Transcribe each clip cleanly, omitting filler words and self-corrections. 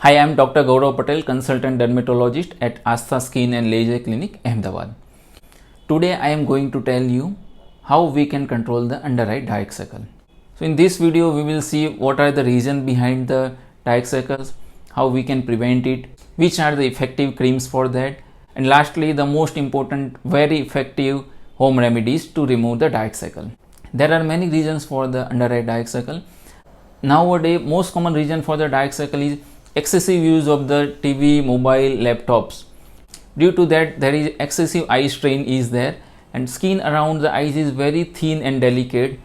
Hi, I am Dr. Gaurav Patel, consultant dermatologist at Astha Skin and Laser Clinic, Ahmedabad. Today I am going to tell you how we can control the under eye dark circle. So in this video we will see what are the reasons behind the dark circles, how we can prevent it, which are the effective creams for that, and lastly the most important, very effective home remedies to remove the dark circle. There are many reasons for the under eye dark circle. Nowadays most common reason for the dark circle is excessive use of the TV, mobile, laptops. Due to that there is excessive eye strain is there, and skin around the eyes is very thin and delicate,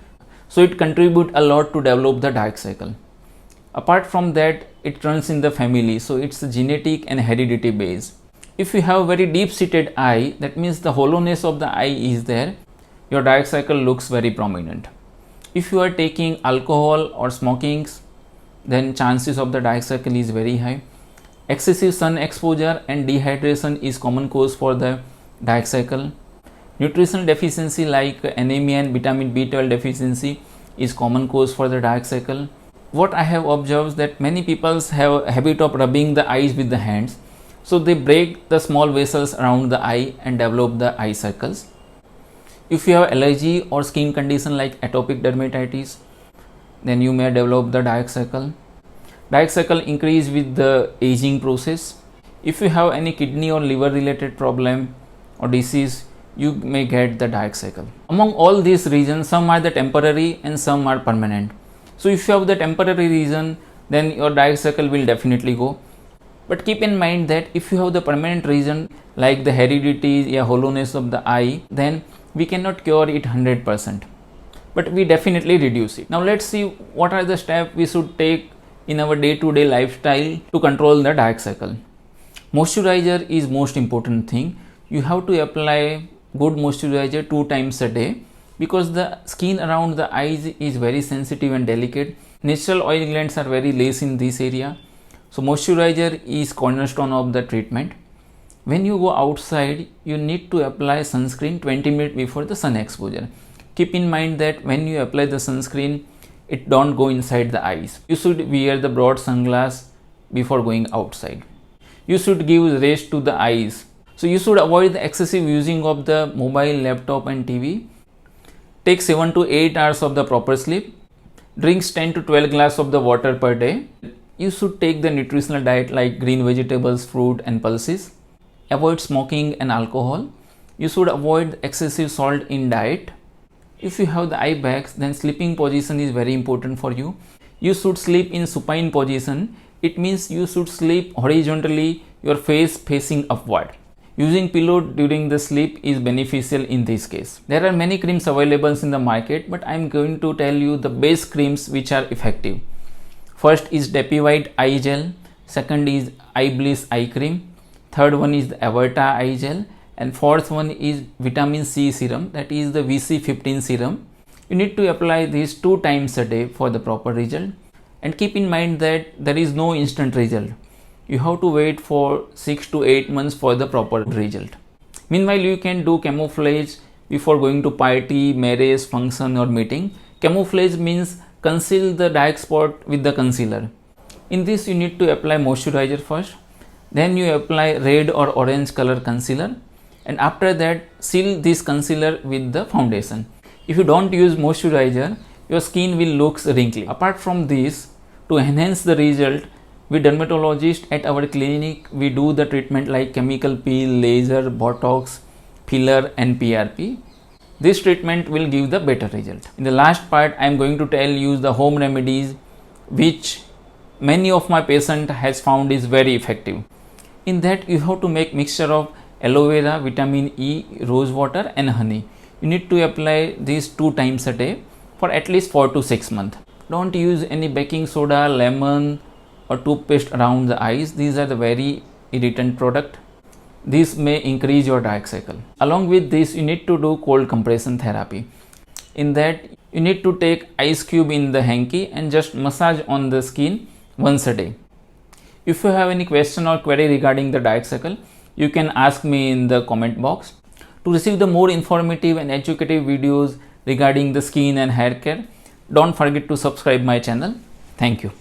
so it contributes a lot to develop the dark circle. Apart from that, it runs in the family, so it's genetic and heredity based. If you have very deep seated eye, that means the hollowness of the eye is there, your dark circle looks very prominent. If you are taking alcohol or smoking, then chances of the dark circle is very high. Excessive sun exposure and dehydration is common cause for the dark circle. Nutritional deficiency like anemia and vitamin B12 deficiency is common cause for the dark circle. What I have observed that many people have a habit of rubbing the eyes with the hands, so they break the small vessels around the eye and develop the eye circles. If you have allergy or skin condition like atopic dermatitis, then you may develop the dark circle. Dark circle increase with the aging process. If you have any kidney or liver related problem or disease, you may get the dark circle. Among all these reasons, some are the temporary and some are permanent. So if you have the temporary reason, then your dark circle will definitely go. But keep in mind that if you have the permanent reason like the heredity or hollowness of the eye, then we cannot cure it 100%. But we definitely reduce it. Now let's see what are the steps we should take in our day-to-day lifestyle to control the dark circle. Moisturizer is most important thing. You have to apply good moisturizer 2 times a day, because the skin around the eyes is very sensitive and delicate. Natural oil glands are very less in this area. So moisturizer is cornerstone of the treatment. When you go outside, you need to apply sunscreen 20 minutes before the sun exposure. Keep in mind that when you apply the sunscreen, it don't go inside the eyes. You should wear the broad sunglass before going outside. You should give rest to the eyes. So you should avoid the excessive using of the mobile, laptop and TV. Take 7 to 8 hours of the proper sleep. Drinks 10 to 12 glasses of the water per day. You should take the nutritional diet like green vegetables, fruit and pulses. Avoid smoking and alcohol. You should avoid excessive salt in diet. If you have the eye bags, then sleeping position is very important for you. You should sleep in supine position. It means you should sleep horizontally, your face facing upward. Using pillow during the sleep is beneficial in this case. There are many creams available in the market, but I am going to tell you the best creams which are effective. First is Depivite Eye Gel. Second is Eye Bliss Eye Cream. Third one is the Averta Eye Gel. And fourth one is vitamin C serum, that is the VC15 serum. You need to apply these 2 times a day for the proper result. And keep in mind that there is no instant result. You have to wait for 6 to 8 months for the proper result. Meanwhile, you can do camouflage before going to party, marriage, function or meeting. Camouflage means conceal the dark spot with the concealer. In this you need to apply moisturizer first. Then you apply red or orange color concealer. And after that, seal this concealer with the foundation. If you don't use moisturizer, your skin will look wrinkly. Apart from this, to enhance the result, we dermatologists at our clinic, we do the treatment like chemical peel, laser, botox, filler and PRP. This treatment will give the better result. In the last part, I am going to tell you the home remedies which many of my patients has found is very effective. In that, you have to make mixture of aloe vera, vitamin E, rose water and honey. You need to apply these 2 times a day for at least 4 to 6 months. Don't use any baking soda, lemon or toothpaste around the eyes. These are the very irritant product. This may increase your dark circle. Along with this, you need to do cold compression therapy. In that, you need to take ice cube in the hanky and just massage on the skin once a day. If you have any question or query regarding the dark circle, you can ask me in the comment box. To receive the more informative and educative videos regarding the skin and hair care, don't forget to subscribe my channel. Thank you.